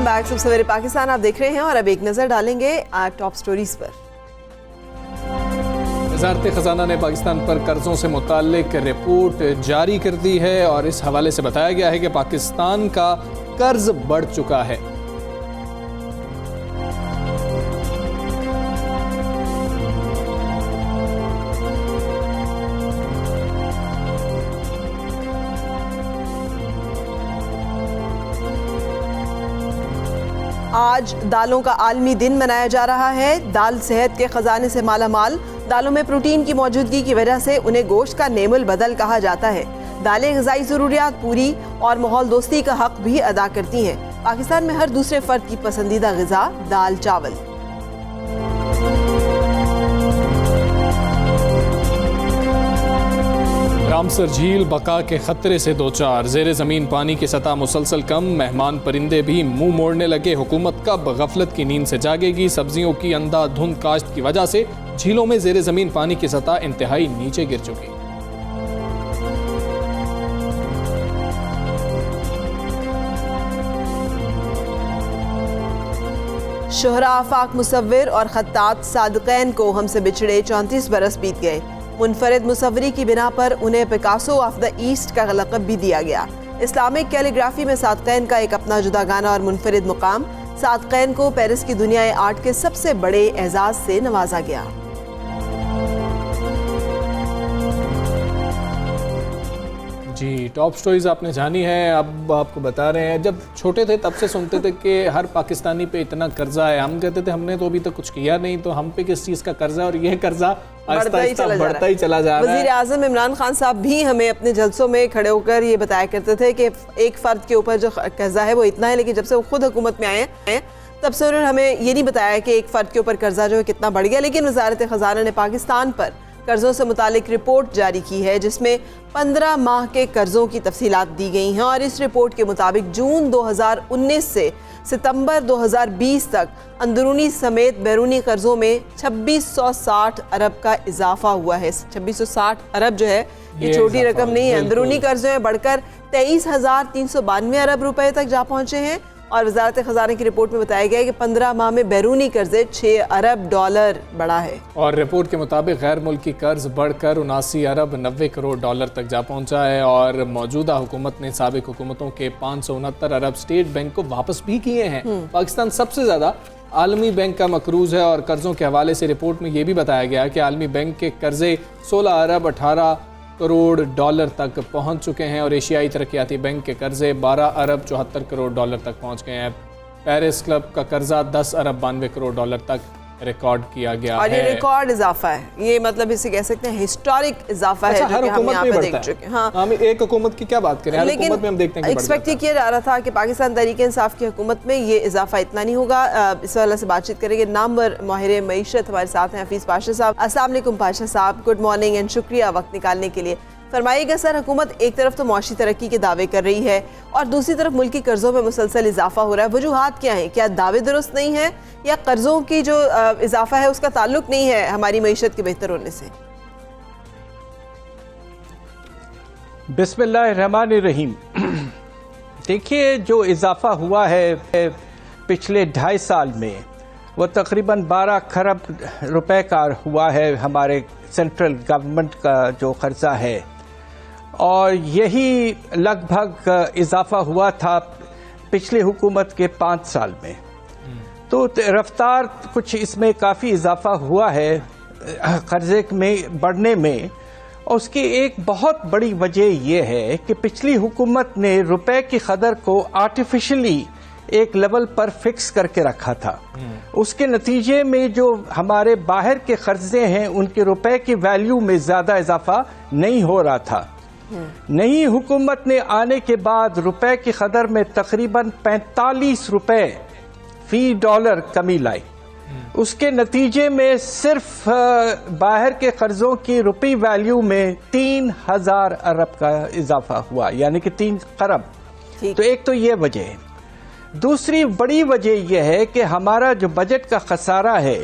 Welcome back. सब सवेरे पाकिस्तान आप देख रहे हैं और अब एक नजर डालेंगे टॉप स्टोरीज पर। वज़ारत ख़ज़ाना ने पाकिस्तान पर कर्जों से मुताल्लिक रिपोर्ट जारी कर दी है और इस हवाले से बताया गया है कि पाकिस्तान का कर्ज बढ़ चुका है। आज दालों का आलमी दिन मनाया जा रहा है। दाल सेहत के खजाने से माला माल। दालों में प्रोटीन की मौजूदगी की वजह से उन्हें गोश्त का नेमुल बदल कहा जाता है। दालें ग़िज़ाई ज़रूरियात पूरी और माहौल दोस्ती का हक भी अदा करती हैं। पाकिस्तान में हर दूसरे फर्द की पसंदीदा ग़िज़ा दाल चावल। रामसर झील बका के खतरे से दो चार। ज़ेरे ज़मीन पानी की सतह मुसलसल कम। मेहमान परिंदे भी मुंह मोड़ने लगे। हुकूमत कब गफलत की नींद से जागेगी। सब्जियों की अंधाधुंध काश्त की वजह से झीलों में ज़ेरे ज़मीन पानी की सतह इंतहाई नीचे गिर चुकी। शोहरा आफाक मुसव्विर और खत्तात सादक़ैन को हमसे बिछड़े 34 बरस बीत गए। मुनफरिद मुसव्वरी की बिना पर उन्हें पिकासो ऑफ द ईस्ट का लक़ब भी दिया गया। इस्लामिक कैलीग्राफी में सादक़ैन का एक अपना जुदागाना और मुनफरिद मुकाम। सादक़ैन को पेरिस की दुनियाए आर्ट के सबसे बड़े एजाज़ से नवाजा गया। जी, टॉप स्टोरीज आपने जानी है। अब आपको बता रहे हैं, जब छोटे थे तब से सुनते थे कि हर पाकिस्तानी पे इतना कर्जा है। हम कहते थे हमने तो अभी तक कुछ किया नहीं, तो हम पे किस चीज़ का कर्जा है। और यह कर्जा बढ़ता ही चला जा रहा है। वज़ीर आज़म इमरान खान साहब भी हमें अपने जलसों में खड़े होकर ये बताया करते थे कि एक फ़र्द के ऊपर जो कर्जा है वो इतना है, लेकिन जब से वो खुद हुकूमत में आए हैं तब से उन्होंने हमें ये नहीं बताया कि एक फ़र्द के ऊपर कर्जा जो है कितना बढ़ गया। लेकिन वज़ारत ख़ज़ाना ने पाकिस्तान पर कर्ज़ों से मुतालिक रिपोर्ट जारी की है, जिसमें 15 माह के कर्ज़ों की तफसीलात दी गई हैं। और इस रिपोर्ट के मुताबिक जून 2019 से सितंबर 2020 तक अंदरूनी समेत बैरूनी कर्ज़ों में 2660 अरब का इजाफा हुआ है। 2660 अरब जो है ये छोटी रकम नहीं है। अंदरूनी कर्ज़ों में बढ़कर 23,392 अरब रुपए तक जा पहुँचे हैं। और वज़ारत ख़ज़ाना की रिपोर्ट में बताया गया है कि 15 माह में बैरूनी कर्जे 6 अरब डॉलर बढ़ा है। और रिपोर्ट के मुताबिक गैर मुल्की कर्ज बढ़कर 79 अरब 90 करोड़ डॉलर तक जा पहुंचा है। और मौजूदा हुकूमत ने साबिक हुकूमतों के 569 अरब स्टेट बैंक को वापस भी किए हैं। पाकिस्तान सबसे ज़्यादा आलमी बैंक का मकरूज है। और कर्जों के हवाले से रिपोर्ट में ये भी बताया गया कि आलमी बैंक के कर्जे 16 अरब 18 करोड़ डॉलर तक पहुंच चुके हैं। और एशियाई तरक्याती बैंक के कर्जे 12 अरब 74 करोड़ डॉलर तक पहुंच गए हैं। पेरिस क्लब का कर्जा 10 अरब 92 करोड़ डॉलर तक रिकॉर्ड किया गया और है। ये रिकॉर्ड इजाफा है, ये मतलब इसे कह सकते हैं हिस्टोरिक इजाफा है, हर जो कि हम हुकूमत यहाँ में पे बढ़ता देख चुके हैं। हाँ, हम एक हुकूमत की क्या बात करें, हर हुकूमत में हम देखते हैं कि एक्सपेक्ट ये किया जा रहा था कि पाकिस्तान तहरीक-ए-इंसाफ की हुकूमत में ये इजाफा इतना नहीं होगा। इस वाले से बातचीत करेंगे नामवर माहिर मईशत हमारे साथ हैं हफीज़ पाशा साहब। अस्सलाम वालेकुम पाशा साहब, गुड मॉर्निंग एंड शुक्रिया वक्त निकालने के लिए। फरमाइएगा सर, हुकूमत एक तरफ तो मुआशी तरक्की के दावे कर रही है और दूसरी तरफ मुल्की कर्जों में मुसलसल इजाफा हो रहा है। वजूहात क्या हैं? क्या दावे दुरुस्त नहीं है या कर्जों की जो इजाफा है उसका ताल्लुक नहीं है हमारी मईशत के बेहतर होने से? बिस्मिल्लाहिर्रहमानिर्रहीम। देखिए, जो इजाफा हुआ है पिछले 2.5 साल में वो तकरीबन 12 खरब रुपए का हुआ है हमारे सेंट्रल गवर्नमेंट का जो कर्जा है। और यही लगभग इजाफा हुआ था पिछली हुकूमत के 5 साल में। तो रफ्तार कुछ इसमें काफ़ी इजाफा हुआ है कर्जे में बढ़ने में। और उसकी एक बहुत बड़ी वजह यह है कि पिछली हुकूमत ने रुपए की कदर को आर्टिफिशियली एक लेवल पर फिक्स करके रखा था। उसके नतीजे में जो हमारे बाहर के कर्जे हैं उनके रुपए की वैल्यू में ज़्यादा इजाफा नहीं हो रहा था। नई हुकूमत ने आने के बाद रुपए की कदर में तकरीबन 45 रुपए फी डॉलर कमी लाई। उसके नतीजे में सिर्फ बाहर के कर्जों की रुपी वैल्यू में 3000 अरब का इजाफा हुआ, यानी कि 3 खरब। तो एक तो ये वजह है। दूसरी बड़ी वजह यह है कि हमारा जो बजट का खसारा है,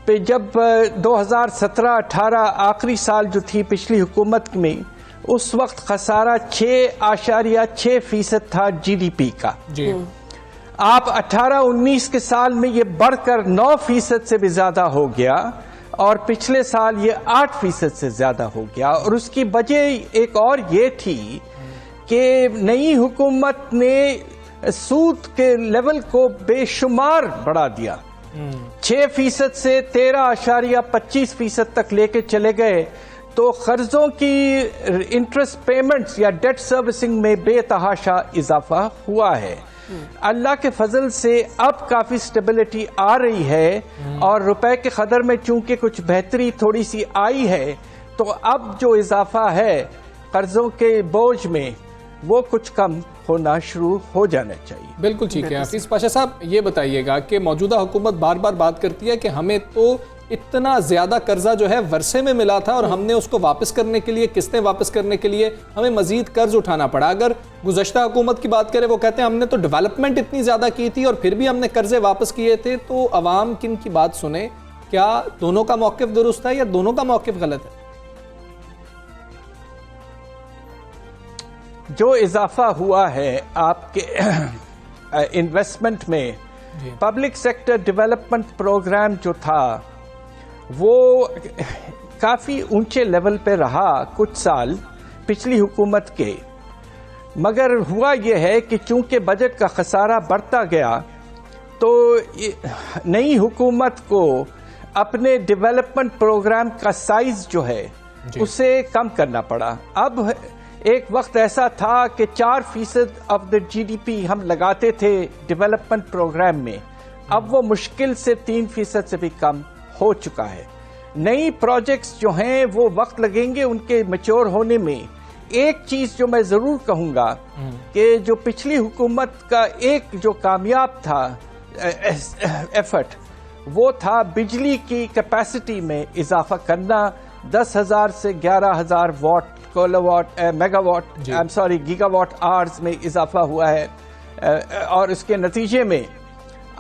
पे जब 2017-18 आखिरी साल जो थी पिछली हुकूमत में, उस वक्त खसारा 6.6% था जीडीपी का। आप 18-19 के साल में ये बढ़कर 9% से भी ज्यादा हो गया और पिछले साल ये 8% से ज्यादा हो गया। और उसकी वजह एक और ये थी कि नई हुकूमत ने सूद के लेवल को बेशुमार बढ़ा दिया। 6% से 13.25% तक लेके चले गए, तो कर्जों की इंटरेस्ट पेमेंट्स या डेट सर्विसिंग में बेतहाशा इजाफा हुआ है। अल्लाह के फजल से अब काफी स्टेबिलिटी आ रही है और रुपए के कदर में चूंकि कुछ बेहतरी थोड़ी सी आई है, तो अब जो इजाफा है कर्जों के बोझ में वो कुछ कम होना शुरू हो जाना चाहिए। बिल्कुल ठीक है। हफीज पाशा साहब, ये बताइएगा कि मौजूदा हुकूमत बार बार बात करती है कि हमें तो इतना ज्यादा कर्जा जो है वर्षे में मिला था और हमने उसको वापस करने के लिए, किस्तें वापस करने के लिए हमें मजीद कर्ज उठाना पड़ा। अगर गुज़श्ता हुकूमत की बात करें, वो कहते हैं हमने तो डेवलपमेंट इतनी ज्यादा की थी और फिर भी हमने कर्जे वापस किए थे। तो अवाम किन की बात सुने? क्या दोनों का मौक़िफ़ दुरुस्त है या दोनों का मौक़िफ़ गलत है? जो इजाफा हुआ है आपके इन्वेस्टमेंट में, पब्लिक सेक्टर डेवलपमेंट प्रोग्राम जो था वो काफ़ी ऊंचे लेवल पे रहा कुछ साल पिछली हुकूमत के। मगर हुआ यह है कि चूंकि बजट का खसारा बढ़ता गया, तो नई हुकूमत को अपने डेवलपमेंट प्रोग्राम का साइज जो है उसे कम करना पड़ा। अब एक वक्त ऐसा था कि 4% ऑफ द GDP हम लगाते थे डेवलपमेंट प्रोग्राम में, अब वो मुश्किल से 3% से भी कम हो चुका है। नई प्रोजेक्ट्स जो हैं वो वक्त लगेंगे उनके मैच्योर होने में। एक चीज जो मैं जरूर कहूंगा कि जो पिछली हुकूमत का एक जो कामयाब था एफर्ट, वो था बिजली की कैपेसिटी में इजाफा करना। 10,000 से 11,000 वाट गीगावाट आवर्स में इजाफा हुआ है और इसके नतीजे में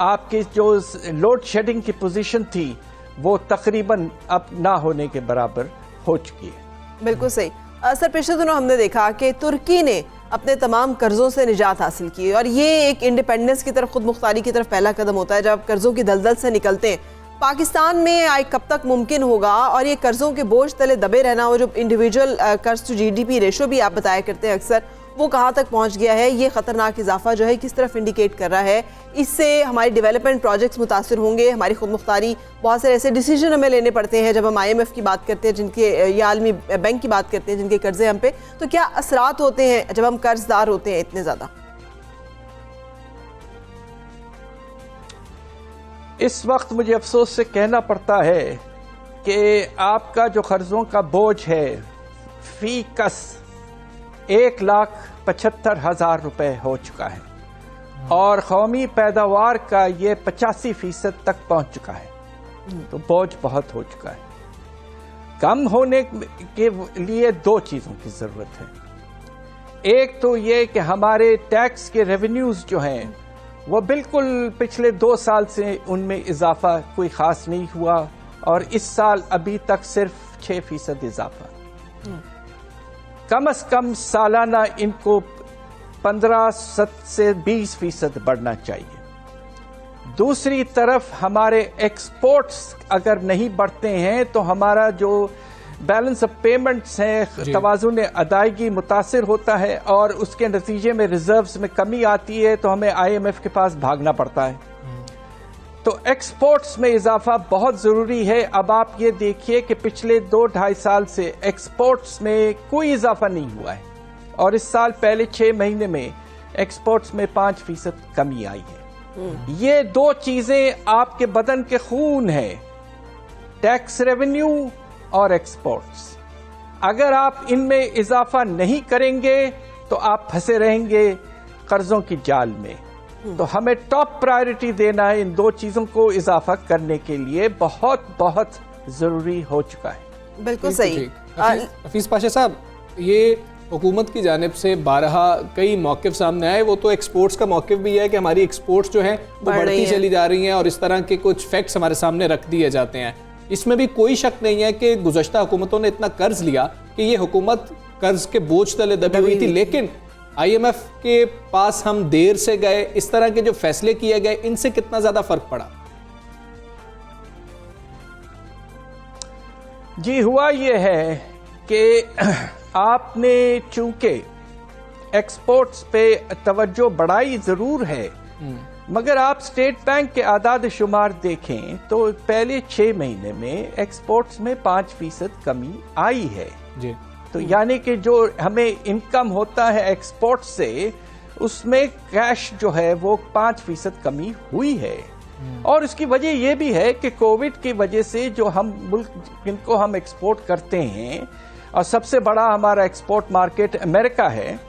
आपकी जो लोड शेडिंग की पोजीशन थी वो तकरीबन अब ना होने के बराबर हो चुकी है। बिल्कुल सही। सर, पिछले दिनों हमने देखा कि तुर्की ने अपने तमाम कर्जों से निजात हासिल की और ये एक इंडिपेंडेंस की तरफ, खुद मुख्तारी की तरफ पहला कदम होता है जब कर्जों की दलदल से निकलते हैं। पाकिस्तान में आए कब तक मुमकिन होगा? और ये कर्जों के बोझ तले दबे रहना, और जो इंडिविजुअल कर्ज टू GDP रेशो भी आप बताया करते हैं अक्सर, वो कहाँ तक पहुँच गया है? ये खतरनाक इजाफा जो है किस तरफ इंडिकेट कर रहा है? इससे हमारी डेवलपमेंट प्रोजेक्ट्स मुतासर होंगे, हमारी खुद मुख्तारी, बहुत सारे ऐसे डिसीजन हमें लेने पड़ते हैं जब हम IMF की बात करते हैं, जिनके या आलमी बैंक की बात करते हैं जिनके कर्जे हम पे, तो क्या असरात होते हैं जब हम कर्जदार होते हैं इतने ज़्यादा? इस वक्त मुझे अफसोस से कहना पड़ता है कि आपका जो कर्जों का बोझ है फी कस 1,75,000 रुपए हो चुका है और कौमी पैदावार का ये 85% तक पहुंच चुका है। तो बोझ बहुत हो चुका है। कम होने के लिए दो चीजों की जरूरत है। एक तो ये कि हमारे टैक्स के रेवेन्यूज जो हैं वो बिल्कुल पिछले 2 साल से उनमें इजाफा कोई खास नहीं हुआ और इस साल अभी तक सिर्फ 6% इजाफा। कम से कम सालाना इनको 15 से 20% बढ़ना चाहिए। दूसरी तरफ हमारे एक्सपोर्ट्स अगर नहीं बढ़ते हैं तो हमारा जो बैलेंस ऑफ पेमेंट्स है, तवाज़ुन अदायगी मुतासिर होता है और उसके नतीजे में रिजर्व्स में कमी आती है, तो हमें IMF के पास भागना पड़ता है। तो एक्सपोर्ट्स में इजाफा बहुत ज़रूरी है। अब आप ये देखिए कि पिछले 2-2.5 साल से एक्सपोर्ट्स में कोई इजाफा नहीं हुआ है और इस साल पहले 6 महीने में एक्सपोर्ट्स में 5% कमी आई है। ये दो चीज़ें आपके बदन के खून है, टैक्स रेवेन्यू और एक्सपोर्ट्स। अगर आप इनमें इजाफा नहीं करेंगे तो आप फंसे रहेंगे कर्जों की जाल में। तो हमें टॉप प्रायोरिटी देना है इन दो चीजों को इजाफा करने के लिए, बहुत बहुत जरूरी हो चुका है। बिल्कुल सही। हफीज पाशा साहब, ये हुकूमत की जानिब से 12 कई मौक़िफ़ सामने आए, वो तो एक्सपोर्ट्स का मौक़िफ़ भी है कि हमारी एक्सपोर्ट्स जो हैं वो बढ़ती चली जा रही हैं और इस तरह के कुछ फैक्ट्स हमारे सामने रख दिए जाते हैं। इसमें भी कोई शक नहीं है कि गुज़श्ता हुकूमतों ने इतना कर्ज लिया कि ये हुकूमत कर्ज के बोझ तले दबी हुई थी, लेकिन IMF के पास हम देर से गए, इस तरह के जो फैसले किए गए इनसे कितना ज्यादा फर्क पड़ा? जी, हुआ ये है कि आपने चूंकि एक्सपोर्ट्स पे तवज्जो बढ़ाई जरूर है, मगर आप स्टेट बैंक के आदाद शुमार देखें तो पहले 6 महीने में एक्सपोर्ट्स में 5% कमी आई है जी। तो यानी कि जो हमें इनकम होता है एक्सपोर्ट से, उसमें कैश जो है वो 5% कमी हुई है। और इसकी वजह यह भी है कि कोविड की वजह से जो हम मुल्क जिनको हम एक्सपोर्ट करते हैं, और सबसे बड़ा हमारा एक्सपोर्ट मार्केट अमेरिका है,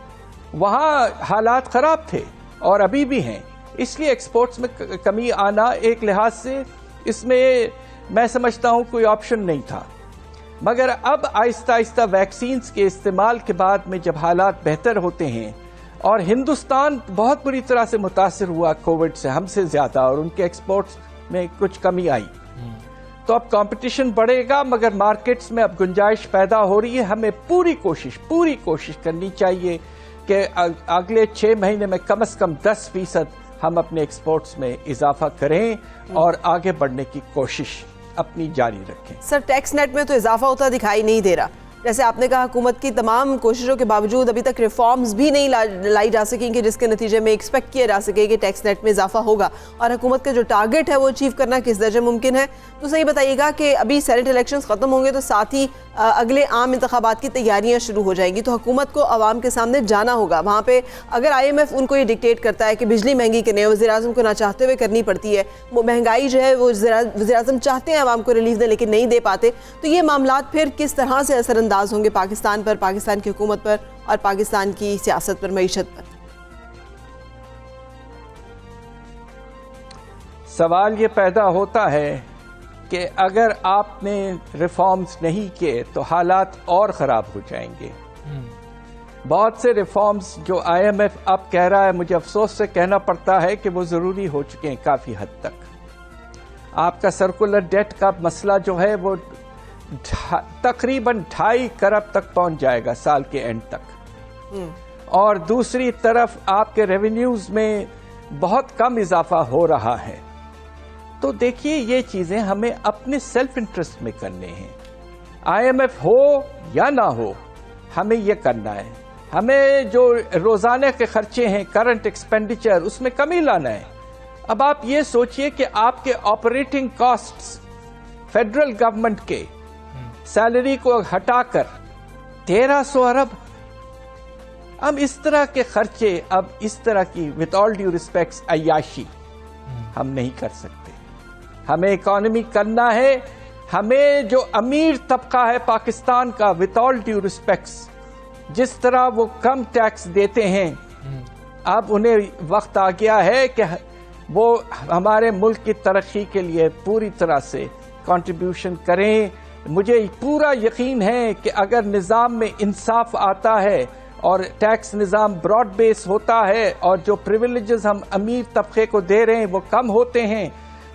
वहाँ हालात खराब थे और अभी भी हैं। इसलिए एक्सपोर्ट्स में कमी आना एक लिहाज से इसमें मैं समझता हूँ कोई ऑप्शन नहीं था। मगर अब आहिस्ता आहिस्ता वैक्सीन्स के इस्तेमाल के बाद में जब हालात बेहतर होते हैं, और हिंदुस्तान बहुत बुरी तरह से मुतासिर हुआ कोविड से हमसे ज्यादा, और उनके एक्सपोर्ट्स में कुछ कमी आई, तो अब कंपटीशन बढ़ेगा, मगर मार्केट्स में अब गुंजाइश पैदा हो रही है। हमें पूरी कोशिश करनी चाहिए कि अगले 6 महीने में कम से कम 10% हम अपने एक्सपोर्ट्स में इजाफा करें और आगे बढ़ने की कोशिश अपनी जारी रखें। सर, टैक्स नेट में तो इजाफा होता दिखाई नहीं दे रहा। जैसे आपने कहा, हुकूमत की तमाम कोशिशों के बावजूद अभी तक रिफॉर्म्स भी नहीं लाई जा सकेंगी जिसके नतीजे में एक्सपेक्ट किया जा सके कि टैक्स नेट में इजाफा होगा, और हुकूमत का जो टारगेट है वो अचीव करना किस दर्जे मुमकिन है। तो सही बताइएगा कि अभी सेनेट इलेक्शंस खत्म होंगे तो साथ ही अगले आम इंतखाबात की तैयारियां शुरू हो जाएंगी, तो हुकूमत को आवाम के सामने जाना होगा। वहाँ पे अगर IMF उनको ये डिक्टेट करता है कि बिजली महंगी करनी है, वज़ीर-ए-आज़म को ना चाहते हुए करनी पड़ती है, वो महंगाई जो है वो वज़ीर-ए-आज़म चाहते हैं आवाम को रिलीफ दें लेकिन नहीं दे पाते, तो ये मामलात फिर किस तरह से असरअंदाज होंगे पाकिस्तान पर, पाकिस्तान की हुकूमत पर और पाकिस्तान की सियासत पर, मईशत पर? सवाल ये पैदा होता है कि अगर आपने रिफॉर्म्स नहीं किए तो हालात और ख़राब हो जाएंगे। बहुत से रिफॉर्म्स जो IMF अब कह रहा है, मुझे अफसोस से कहना पड़ता है कि वो ज़रूरी हो चुके हैं काफ़ी हद तक। आपका सर्कुलर डेट का मसला जो है वो तकरीबन 2.5 खरब तक पहुंच जाएगा साल के एंड तक, और दूसरी तरफ आपके रेवेन्यूज़ में बहुत कम इजाफा हो रहा है। तो देखिए, ये चीजें हमें अपने सेल्फ इंटरेस्ट में करने हैं। IMF हो या ना हो, हमें ये करना है। हमें जो रोजाना के खर्चे हैं, करंट एक्सपेंडिचर, उसमें कमी लाना है। अब आप ये सोचिए कि आपके ऑपरेटिंग कॉस्ट्स फेडरल गवर्नमेंट के सैलरी को हटाकर 1300 अरब, अब इस तरह के खर्चे, अब इस तरह की विद ऑल ड्यू रिस्पेक्ट्स अय्याशी हम नहीं कर सकते। हमें इकोनॉमी करना है। हमें जो अमीर तबका है पाकिस्तान का, विद ऑल ड्यू रिस्पेक्ट्स, जिस तरह वो कम टैक्स देते हैं, अब उन्हें वक्त आ गया है कि वो हमारे मुल्क की तरक्की के लिए पूरी तरह से कंट्रीब्यूशन करें। मुझे पूरा यकीन है कि अगर निज़ाम में इंसाफ आता है और टैक्स निज़ाम ब्रॉड बेस होता है और जो प्रिविलेजेस हम अमीर तबके को दे रहे हैं वो कम होते हैं,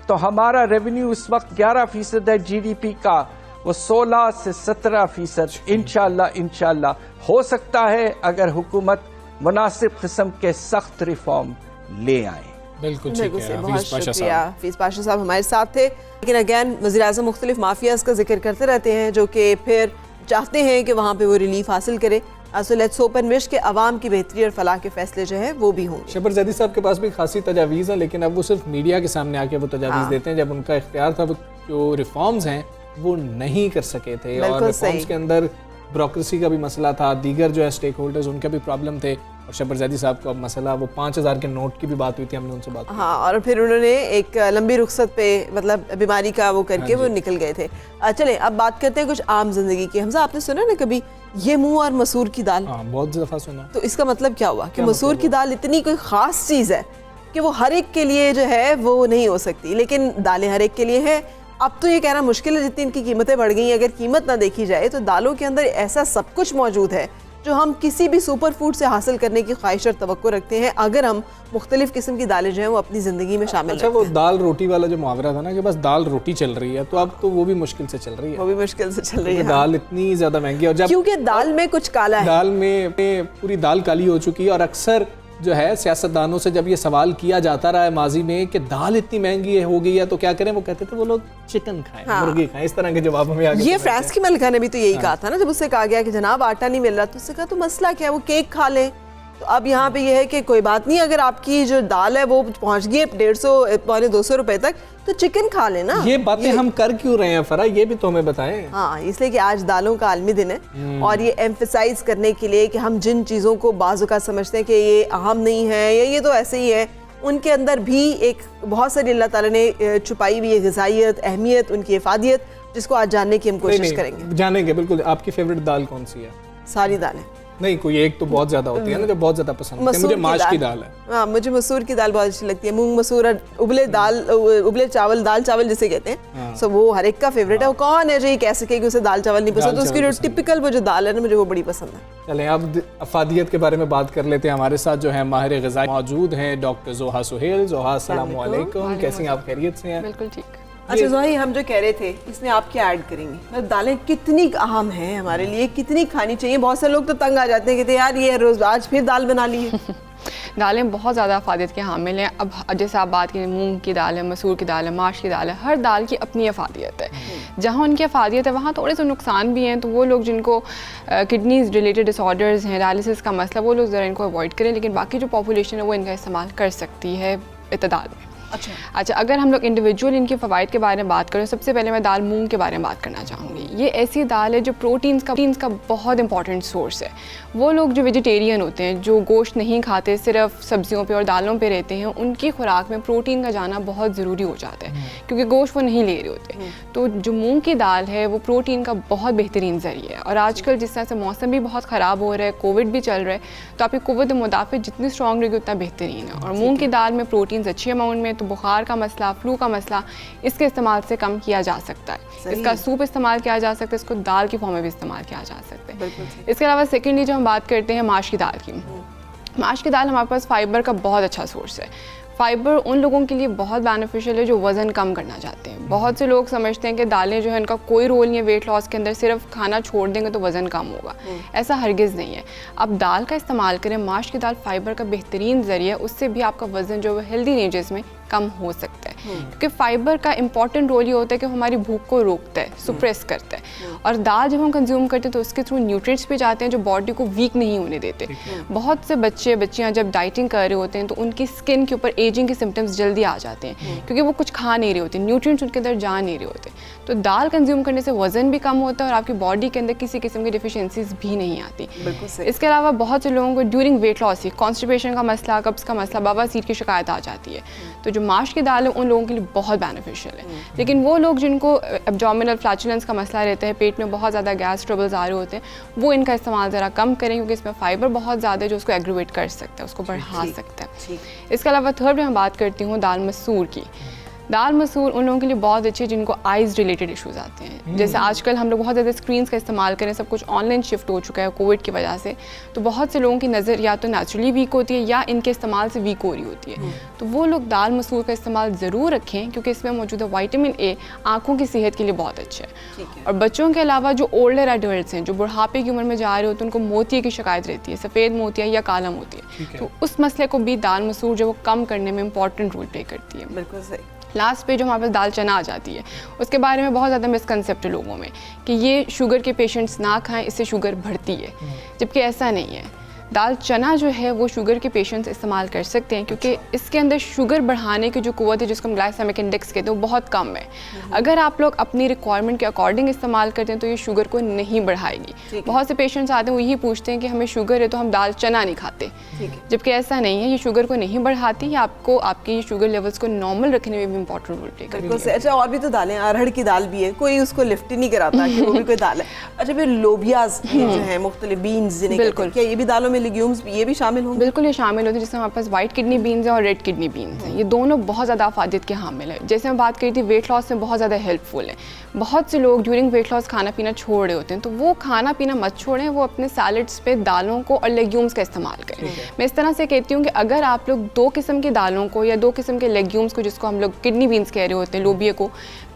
तो हमारा रेवेन्यू इस वक्त 11% है GDP का, वो 16 से 17% इंशाल्लाह हो सकता है अगर हुकूमत मुनासिब किस्म के सख्त रिफॉर्म ले आए। बिल्कुल ठीक है। बहुत शुक्रिया। हफीज पाशा साहब हमारे साथ थे। लेकिन अगैन वज़ीर-ए-आज़म मुख्तलिफ माफियाज का जिक्र करते रहते हैं जो कि फिर चाहते हैं कि वहाँ पे वो रिलीफ हासिल करे। So let's hope and wish के आवाम की बेहतरी और फलाह के फैसले जो है वो भी होंगे। शबर जैदी साहब के पास भी खासी तजावीज़ हैं, लेकिन अब वो सिर्फ मीडिया के सामने आके वो तजावीज़ देते हैं। जब उनका इख्तियार था, जो रिफॉर्म्स हैं वो नहीं कर सके थे, और रिफॉर्म्स के अंदर ब्यूरोक्रेसी का भी मसला था, दीगर जो है स्टेक होल्डर्स उनके भी प्रॉब्लम थे, और शबर जैदी साहब को अब मसला वो 5000 के नोट की भी बात हुई थी, हमने उनसे बात की। हाँ, और फिर उन्होंने एक लंबी रुखसत पे, मतलब बीमारी का वो करके वो निकल गए थे। चले अब बात करते हैं कुछ आम जिंदगी की। हमजा, आपने सुना ना कभी ये मुंह और मसूर की दाल? हाँ, बहुत दफा सुना। तो इसका मतलब क्या हुआ कि मसूर की दाल इतनी कोई खास चीज है कि वो हर एक के लिए जो है वो नहीं हो सकती, लेकिन दालें हर एक के लिए है। अब तो ये कहना मुश्किल है जितनी इनकी कीमतें बढ़ गई। अगर कीमत ना देखी जाए तो दालों के अंदर ऐसा सब कुछ मौजूद है जो हम किसी भी सुपर फूड से हासिल करने की ख्वाहिश और तवक्को रखते हैं, अगर हम मुख्तलिफ किस्म की दालें जो हैं वो अपनी ज़िंदगी में शामिल अच्छा, वो दाल रोटी वाला जो मुहावरा था ना कि बस दाल रोटी चल रही है, तो अब तो वो भी मुश्किल से चल रही है। वो भी मुश्किल से चल रही है। दाल इतनी ज़्यादा महंगी है, और जब क्योंकि दाल में कुछ काला है, दाल में पूरी दाल काली हो चुकी है। और अक्सर जो है सियासतदानों से जब ये सवाल किया जाता रहा है माजी में कि दाल इतनी महंगी हो गई है तो क्या करें, वो कहते थे वो लोग चिकन खाएं, मुर्गी खाएं, इस तरह के जवाब हमें आगे। ये फ्रांस की मलिका ने भी तो यही कहा था ना, जब उससे कहा गया कि जनाब आटा नहीं मिल रहा, तो उससे कहा तो मसला क्या है, वो केक खा लें। तो अब यहाँ पे ये है कि कोई बात नहीं, अगर आपकी जो दाल है वो पहुँच गई है 150 पौने 200 रुपए तक, तो चिकन खा लेना। ये बातें हम कर क्यों रहे हैं फरा, ये भी तो हमें बताएं। हाँ, इसलिए कि आज दालों का आलमी दिन है, और ये एम्फेसाइज करने के लिए कि हम जिन चीज़ों को बाज़ समझते हैं कि ये अहम नहीं है या ये तो ऐसे ही है, उनके अंदर भी एक बहुत सारी अल्लाह ताला ने छुपाई हुई ग़िज़ाइयत, अहमियत, उनकी इफादियत, जिसको आज जानने की हम कोशिश करेंगे। जानेंगे बिल्कुल। आपकी फेवरेट दाल कौन सी है? सारी दालें नहीं, कोई एक तो बहुत ज्यादा होती है ना जो बहुत ज्यादा पसंद है। मुझे माश की दाल है। हाँ, मुझे मसूर की दाल बहुत अच्छी लगती है। मूंग मसूर और उबले चावल, दाल चावल जिसे कहते हैं, सो वो हर एक का फेवरेट है। वो कौन है जो ये कह सके कि उसे दाल चावल नहीं पसंद? तो उसकी जो टिपिकल वो जो दाल है ना, मुझे वो बड़ी पसंद है। चलें अब अफादियत के बारे में बात कर लेते हैं। हमारे साथ जो है माहिर ग़िज़ा मौजूद हैं, डॉक्टर जोहा सुहेल। जोहा, अस्सलाम वालेकुम, कैसी हैं आप? खैरियत से हैं? बिल्कुल ठीक। अच्छा जोही, हम जो कह रहे थे इसमें आप क्या ऐड करेंगे? मतलब दालें कितनी अहम हैं हमारे लिए, कितनी खानी चाहिए? बहुत से लोग तो तंग आ जाते हैं, कहते हैं यार ये रोज आज फिर दाल बना ली है। दालें बहुत ज़्यादा अफादियत के हामिल हैं। अब जैसे आप बात करें, मूंग की दाल है, मसूर की दाल है, माश की दाल है, हर दाल की अपनी अफादियत है। जहाँ उनकी अफादियत है वहाँ थोड़े से नुकसान भी हैं, तो वो लोग जिनको किडनीज रिलेटेड डिसऑर्डर्स हैं, डायलिसिस का मसला, वो लोग ज़रा इनको अवॉइड करें। लेकिन बाकी जो पॉपुलेशन है वो इनका इस्तेमाल कर सकती है इत्तेदाल में। अच्छा, अगर हम लोग इंडिविजुअल इनके फ़वाइद के बारे में बात करें, सबसे पहले मैं दाल मूंग के बारे में बात करना चाहूँगी। ये ऐसी दाल है जो प्रोटीन्स का बहुत इंपॉर्टेंट सोर्स है। वो लोग जो वेजिटेरियन होते हैं, जो गोश्त नहीं खाते, सिर्फ सब्जियों पे और दालों पे रहते हैं, उनकी खुराक में प्रोटीन का जाना बहुत ज़रूरी हो जाता है, क्योंकि गोश्त वो नहीं ले रहे होते। तो जो मूंग की दाल है वो प्रोटीन का बहुत बेहतरीन ज़रिया है। और आजकल जिस तरह से मौसम भी बहुत ख़राब हो रहा है, कोविड भी चल रहा है, तो आपकी क़ुव्वत मुदाफ़िअत जितनी स्ट्रॉन्ग रहेगी उतना बेहतरीन है। और मूँग की दाल में प्रोटीन्स अच्छी अमाउंट में, तो बुखार का मसला, फ्लू का मसला इसके इस्तेमाल से कम किया जा सकता है। इसका सूप इस्तेमाल किया जा सकता है, इसको दाल की फॉर्म में भी इस्तेमाल किया जा सकता है। इसके अलावा सेकेंडली जो हम बात करते हैं माश की दाल की, माश की दाल हमारे पास फाइबर का बहुत अच्छा सोर्स है। फाइबर उन लोगों के लिए बहुत बेनिफिशियल है जो वज़न कम करना चाहते हैं। बहुत से लोग समझते हैं कि दालें जो है इनका कोई रोल नहीं है वेट लॉस के अंदर, सिर्फ खाना छोड़ देंगे तो वज़न कम होगा। ऐसा हरगिज़ नहीं है। आप दाल का इस्तेमाल करें, माश की दाल फाइबर का बेहतरीन ज़रिया, उससे भी आपका वज़न जो है हेल्दी रेंजेस में कम हो सकता है। क्योंकि फाइबर का इंपॉर्टेंट रोल ये होता है कि हमारी भूख को रोकता है, सुप्रेस करता है। और दाल जब हम कंज्यूम करते हैं तो उसके थ्रू न्यूट्रिएंट्स भी जाते हैं जो बॉडी को वीक नहीं होने देते। बहुत से बच्चियाँ जब डाइटिंग कर रहे होते हैं तो उनकी स्किन के ऊपर एजिंग के सिम्टम्स जल्दी आ जाते हैं, क्योंकि वो कुछ खा नहीं रहे होते, न्यूट्रिएंट्स उनके अंदर जा नहीं रहे होते। तो दाल कंज्यूम करने से वज़न भी कम होता है और आपकी बॉडी के अंदर किसी किस्म की डिफिशियंसीज भी नहीं आती। इसके अलावा बहुत से लोगों को ड्यूरिंग वेट लॉस ही कॉन्स्टिपेशन का मसला, कब्ज़ का मसला, बवासीर की शिकायत आ जाती है। तो जो माश की दाल है उन लोगों के लिए बहुत बेनिफिशियल है। लेकिन वो लोग जिनको एब्डोमिनल फ्लैचुलेंस का मसला रहता है, पेट में बहुत ज़्यादा गैस ट्रबल्स आ रहे होते हैं, वो इनका इस्तेमाल ज़रा कम करें, क्योंकि इसमें फाइबर बहुत ज़्यादा है जो उसको एग्रीवेट कर सकता है, उसको बढ़ा सकता है। इसके अलावा थर्ड में मैं बात करती हूँ दाल मसूर की। दाल मसूर उन लोगों के लिए बहुत अच्छी है जिनको आइज़ रिलेटेड इश्यूज़ आते हैं। जैसे आजकल हम लोग बहुत ज़्यादा स्क्रीन्स का इस्तेमाल करें, सब कुछ ऑनलाइन शिफ्ट हो चुका है कोविड की वजह से, तो बहुत से लोगों की नज़र या तो नेचुरली वीक होती है या इनके इस्तेमाल से वीक हो रही होती है। तो वो लोग दाल मसूर का इस्तेमाल ज़रूर रखें, क्योंकि इसमें मौजूद है विटामिन ए, आँखों की सेहत के लिए बहुत अच्छा है। और बच्चों के अलावा जो ओल्डर एडल्ट्स हैं, जो बुढ़ापे की उम्र में जा रहे होते हैं, उनको मोतिया की शिकायत रहती है, सफ़ेद मोतिया या काला मोतिया, तो उस मसले को भी दाल मसूर जो वो कम करने में इंपॉर्टेंट रोल प्ले करती है। बिल्कुल सही। लास्ट पे जो हमारे पास दाल चना आ जाती है, उसके बारे में बहुत ज़्यादा मिसकंसेप्ट है लोगों में कि ये शुगर के पेशेंट्स ना खाएं, इससे शुगर बढ़ती है, जबकि ऐसा नहीं है। दाल चना जो है वो शुगर के पेशेंट्स इस्तेमाल कर सकते हैं, क्योंकि इसके अंदर शुगर बढ़ाने की जो कुव्वत है, जिसको हम ग्लाइसेमिक इंडेक्स कहते हैं, वो बहुत कम है। अगर आप लोग अपनी रिक्वायरमेंट के अकॉर्डिंग इस्तेमाल करते हैं तो ये शुगर को नहीं बढ़ाएगी। बहुत से पेशेंट्स आते हैं वो यही पूछते हैं कि हमें शुगर है तो हम दाल चना नहीं खाते, जबकि ऐसा नहीं है। ये शुगर को नहीं बढ़ाती, ये आपको आपकी शुगर लेवल्स को नॉर्मल रखने में भी इंपॉर्टेंट रोल प्ले करती है। अच्छा, और भी तो दालें, अरहर की दाल भी है, कोई उसको लिफ्ट ही नहीं कराता कि वो भी कोई दाल है। अच्छा, फिर लोबियाज जो है, मुख्तलिफ बीन्स, क्या ये भी दालों में लेग्यूम्स ये भी शामिल होंगे? बिल्कुल ये शामिल होते हैं, जैसे हमारे पास वाइट किडनी बीन्स हैं और रेड किडनी बीन्स हैं, ये दोनों बहुत ज़्यादा अफादियत के हामिल है। जैसे मैं बात करी थी वेट लॉस में बहुत ज़्यादा हेल्पफुल है। बहुत से लोग ड्यूरिंग वेट लॉस खाना पीना छोड़ रहे होते हैं, तो वो खाना पीना मत छोड़ें, वो अपने सैलड्स पे दालों को और लेग्यूम्स का इस्तेमाल करें। मैं इस तरह से कहती हूँ कि अगर आप लोग 2 किस्म की दालों को या 2 किस्म के लेग्यूम्स को, जिसको हम लोग किडनी बीन्स कह रहे होते हैं, लोबिया को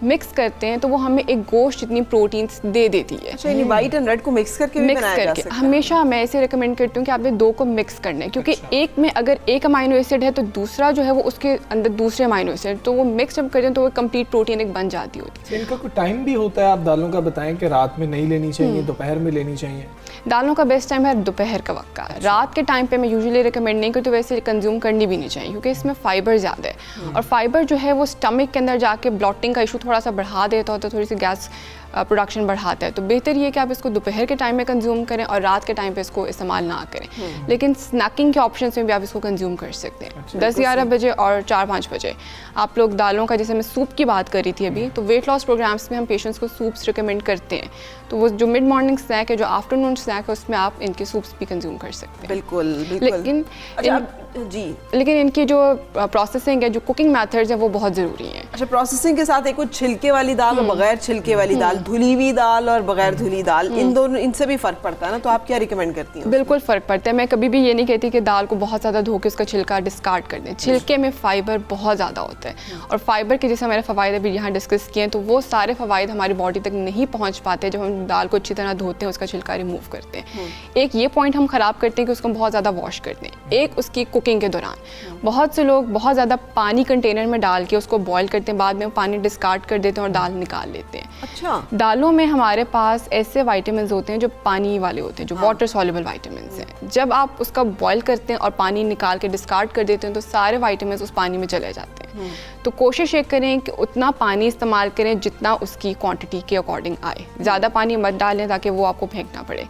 मिक्स करते हैं, तो वो हमें एक गोश्त जितनी प्रोटीन्स दे देती है। अच्छा, यानी वाइट एंड रेड को मिक्स करके भी मिक्स बनाया जा करके सकता है? हमेशा मैं ऐसे रिकमेंड करती हूँ कि आपने 2 को मिक्स करना है, क्योंकि एक में अगर एक अमाइनो एसिड है तो दूसरा जो है वो उसके अंदर दूसरे अमाइनो एसिड, तो वो मिक्स जब करें तो वो कंप्लीट प्रोटीन एक बन जाती होती है। इनका कोई टाइम भी होता है? आप दालों का बताएं कि रात में नहीं लेनी चाहिए, दोपहर में लेनी चाहिए? दालों का बेस्ट टाइम है दोपहर का वक्त का। रात के टाइम पे मैं यूजुअली रिकमेंड नहीं करती, वैसे कंज्यूम करनी भी नहीं चाहिए, क्योंकि इसमें फाइबर ज़्यादा है और फाइबर जो है वो स्टमक के अंदर जाके ब्लॉटिंग का इशू थोड़ा सा बढ़ा देता होता है, थोड़ी सी गैस प्रोडक्शन बढ़ाता है। तो बेहतर ये है कि आप इसको दोपहर के टाइम में कंज्यूम करें और रात के टाइम पे इसको इस्तेमाल ना करें। लेकिन स्नैकिंग के ऑप्शन में भी आप इसको कंज्यूम कर सकते हैं। 10-11 बजे और 4-5 बजे आप लोग दालों का, जैसे मैं सूप की बात कर रही थी अभी, तो वेट लॉस प्रोग्राम्स में हम पेशेंट्स को सूप्स रिकमेंड करते हैं। तो वो जो मिड मॉर्निंग स्नैक है, जो आफ्टरनून स्नैक है, उसमें आप इनके सूप्स भी कंज्यूम कर सकते हैं। बिल्कुल बिल्कुल। लेकिन अच्छा, जी, लेकिन इनकी जो प्रोसेसिंग है, जो कुकिंग मेथड्स हैं, वो बहुत ज़रूरी हैं। अच्छा, प्रोसेसिंग के साथ एक कुछ छिलके वाली दाल और बगैर छिलके वाली दाल, धुली हुई दाल और बगैर धुली दाल, इन दोनों, इनसे भी फर्क पड़ता है ना? तो आप क्या रिकमेंड करती हैं? बिल्कुल फ़र्क पड़ता है। मैं कभी भी ये नहीं कहती कि दाल को बहुत ज़्यादा धो के उसका छिलका डिस्कार्ड कर दें। छिलके में फ़ाइबर बहुत ज़्यादा होता है और फाइबर के जैसे मैंने फ़वाइद अभी यहाँ डिस्कस किए हैं, तो वो सारे फ़वाइद हमारी बॉडी तक नहीं पहुँच पाते जब हम दाल को अच्छी तरह धोते हैं, उसका छिलका रिमूव करते हैं। एक ये पॉइंट हम ख़राब करते हैं कि उसको बहुत ज़्यादा वॉश करते हैं। एक उसकी कुकिंग के दौरान बहुत से लोग बहुत ज़्यादा पानी कंटेनर में डाल के उसको बॉयल करते हैं, बाद में पानी डिस्कार्ड कर देते हैं और दाल निकाल लेते हैं। अच्छा, दालों में हमारे पास ऐसे विटामिन्स होते हैं जो पानी वाले होते हैं, जो वाटर सॉल्युबल विटामिन्स हैं। जब आप उसका बॉयल करते हैं और पानी निकाल के डिस्कार्ड कर देते हैं, तो सारे विटामिन्स उस पानी में चले जाते हैं। तो कोशिश ये करें कि उतना पानी इस्तेमाल करें जितना उसकी क्वांटिटी के अकॉर्डिंग आए। ज़्यादा पानी मत डालें ताकि वो आपको फेंकना पड़े,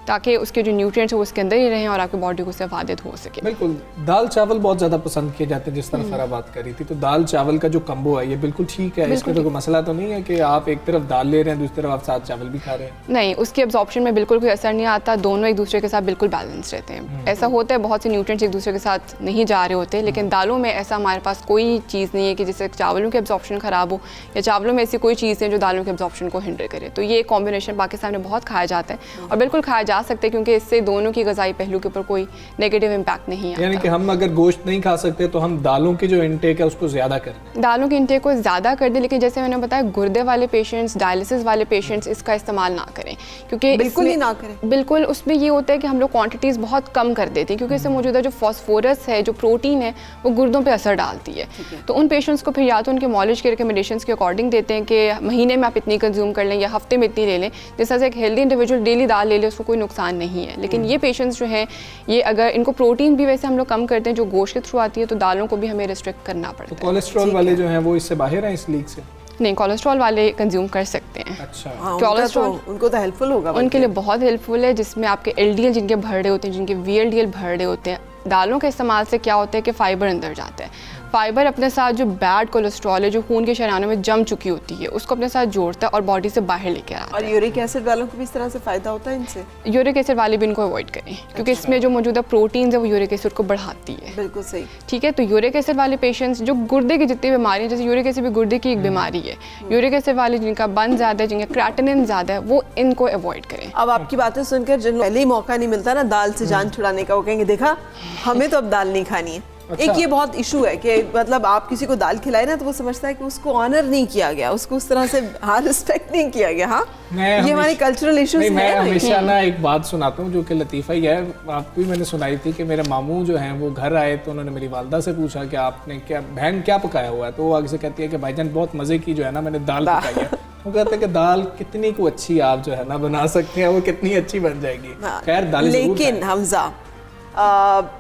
ताकि उसके जो न्यूट्रिएंट्स हैं वो उसके अंदर ही रहें और आपकी बॉडी को उससे फायदा हो सके। बिल्कुल। दाल चावल बहुत ज़्यादा पसंद किए जाते हैं, जिस तरह फरा बात करी थी, तो दाल चावल का जो कम्बो है ये बिल्कुल ठीक है? इसमें तो कोई मसला तो नहीं है कि आप एक तरफ दाल ले रहे हैं, दूसरी तरफ आप साथ चावल भी खा रहे हैं? नहीं, उसके एब्जॉर्प्शन में बिल्कुल कोई असर नहीं आता। दोनों एक दूसरे के साथ बिल्कुल बैलेंस रहते हैं। ऐसा होता है बहुत से न्यूट्रिएंट्स एक दूसरे के साथ नहीं जा रहे होते, लेकिन दालों में ऐसा हमारे पास कोई चीज़ नहीं है कि जिससे चावलों के एब्जॉर्प्शन ख़राब हो या चावलों में ऐसी कोई चीज़ है जो दालों के एब्जॉर्प्शन को हिंडर करे। तो ये कॉम्बिनेशन पाकिस्तान में बहुत खाया जाता है और बिल्कुल खाया जा सकता है, क्योंकि इससे दोनों की ग़िज़ाई पहलू के ऊपर कोई नेगेटिव इम्पैक्ट नहीं आता। यानी कि हम अगर गोश्त नहीं खा सकते तो हम दालों की जो इंटेक है उसको ज़्यादा करें? दालों के इंटेक को ज़्यादा कर दें, लेकिन जैसे मैंने बताया गुर्दे वाले पेशेंट्स, डायलिसिस वाले पेशेंट्स इसका इस्तेमाल ना करें, क्योंकि बिल्कुल ही ना करें। बिल्कुल, उसमें ये होता है कि हम लोग क्वांटिटीज़ बहुत कम कर देते हैं, क्योंकि इससे मौजूदा जो फॉस्फोरस है, जो प्रोटीन है, वो गुर्दों पे असर डालती है। तो उन पेशेंट्स को फिर या तो उनके मॉलिज के रिकमेंडेशंस के अकॉर्डिंग देते हैं कि महीने में आप इतनी कंज्यूम कर लें या हफ्ते में इतनी ले लें। जिस तरह से एक हेल्दी इंडिविजुअल डेली दाल ले ले, उसको कोई नुकसान नहीं है। लेकिन ये पेशेंट्स जो हैं, ये अगर इनको प्रोटीन भी वैसे हम लोग कम करते हैं जो गोश्त के थ्रू आती है, तो दालों को भी हमें रिस्ट्रिक्ट करना पड़ता है। कोलेस्ट्रॉल वाले जो हैं वो इससे बाहर हैं, इस लीग से? नहीं, कोलेस्ट्रॉल वाले कंज्यूम कर सकते हैं। अच्छा, कोलेस्ट्रॉल उनको तो हेल्पफुल होगा, उनके लिए बहुत हेल्पफुल है, जिसमें आपके LDL जिनके भर रहे होते हैं, जिनके VLDL भर रहे होते हैं। दालों के इस्तेमाल से क्या होता है कि फ़ाइबर अंदर जाता है। फ़ाइबर अपने साथ जो बैड कोलेस्ट्रॉल है, जो खून के शरीयानों में जम चुकी होती है, उसको अपने साथ जोड़ता है और बॉडी से बाहर लेके आता है। और यूरिक एसिड वालों को भी इस तरह से फ़ायदा होता है इनसे? यूरिक एसिड वाले भी इनको अवॉइड करें, क्योंकि इसमें जो मौजूदा प्रोटीन्स है वो यूरिक एसिड को बढ़ाती है। बिल्कुल सही, ठीक है। तो यूरिक एसिड वाले पेशेंट्स, जो गुर्दे की जितनी बीमारी है, जैसे यूरिक एसिड भी गुर्दे की एक बीमारी है, यूरिक एसिड वाले जिनका बन ज़्यादा है, जिनका क्रेटिनिन ज़्यादा है, वो इनको अवॉइड करें। अब आपकी बातें सुनकर जिन पहले ही मौका नहीं मिलता ना दाल से जान छुड़ाने का, वो कहेंगे देखा हमें तो अब दाल नहीं खानी है। अच्छा। एक ये बहुत इशू है कि मतलब आप किसी को दाल खिलाए ना, तो वो समझता है कि उसको ऑनर नहीं किया गया, उसको उस तरह से रिस्पेक्ट नहीं किया गया। हाँ, ये हमारे कल्चरल इश्यूज हैं। मैं हमेशा ना एक बात सुनाता हूँ जो कि लतीफ़ा ही है, आपको भी मैंने सुनाई थी कि मेरे मामू जो हैं वो घर आए तो उन्होंने मेरी वालदा से पूछा कि आपने क्या बहन क्या पकाया हुआ है, तो वो आगे से कहती है कि भाईजान बहुत मज़े की जो है ना मैंने दाल पकाई है। वो कहते हैं कि दाल कितनी को अच्छी आप जो है ना बना सकते हैं, वो कितनी अच्छी बन जाएगी। खैर दाल, लेकिन हमजा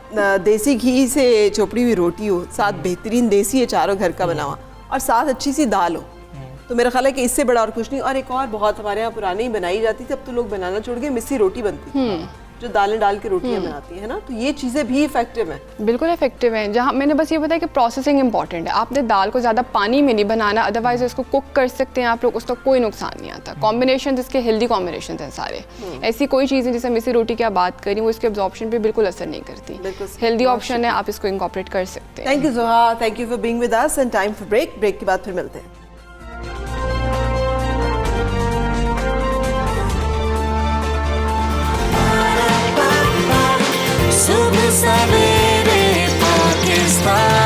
देसी घी से चोपड़ी हुई रोटी हो, साथ बेहतरीन देसी अचार हो घर का बना हुआ, और साथ अच्छी सी दाल हो, तो मेरा ख्याल है कि इससे बड़ा और कुछ नहीं। और एक और बहुत हमारे यहाँ पुरानी ही बनाई जाती थी, अब तो लोग बनाना छोड़ गए, मिस्सी रोटी बनती थी। जो दालें डाल के रोटियां बनाती है ना, तो ये चीज़ें भी इफेक्टिव हैं। बिल्कुल इफेक्टिव हैं। जहाँ मैंने बस ये बताया कि प्रोसेसिंग इंपॉर्टेंट है, आपने दाल को ज़्यादा पानी में नहीं बनाना, अदरवाइज इसको कुक कर सकते हैं आप लोग, उसका कोई नुकसान नहीं आता। कॉम्बिनेशन इसके हेल्दी कॉम्बिनेशन हैं सारे, ऐसी कोई चीज़ है जैसे मिसी रोटी की आप बात करी वो इसके एब्जॉर्प्शन पे बिल्कुल असर नहीं करती, हेल्दी ऑप्शन है, आप इसको इंकॉर्पोरेट कर सकते हैं। Thank you Zoha, thank you for being with us and time for break के बाद फिर मिलते हैं। सुबह सवेरे पाकिस्तान।